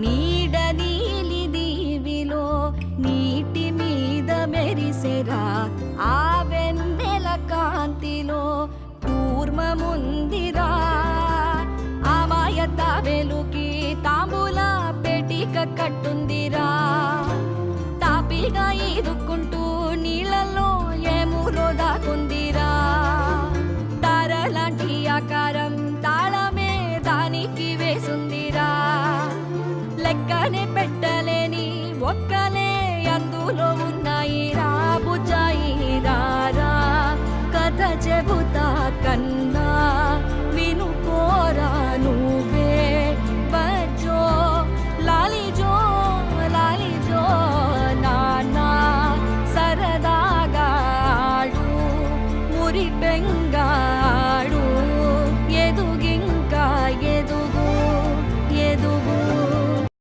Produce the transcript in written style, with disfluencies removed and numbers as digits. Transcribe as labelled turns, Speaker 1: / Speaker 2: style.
Speaker 1: నీడ నీలి దీవిలో నీటి మీద మెరిసెరా ఆ వెన్నెల కాంతిలో కూర్మముందిరా ఆ మాయత వెలుకి తాంబూల పెటిక కట్టుందిరా తాపిగా ఈదుకుంటూ నీళ్ళల్లో ఏములో దాకుందిరా తారలాంటి ఆకారం తాళమే దానికి వేసుందిరా లెక్కనే పెట్టలేని ఒక్కలే అందులో ఉన్నాయిరా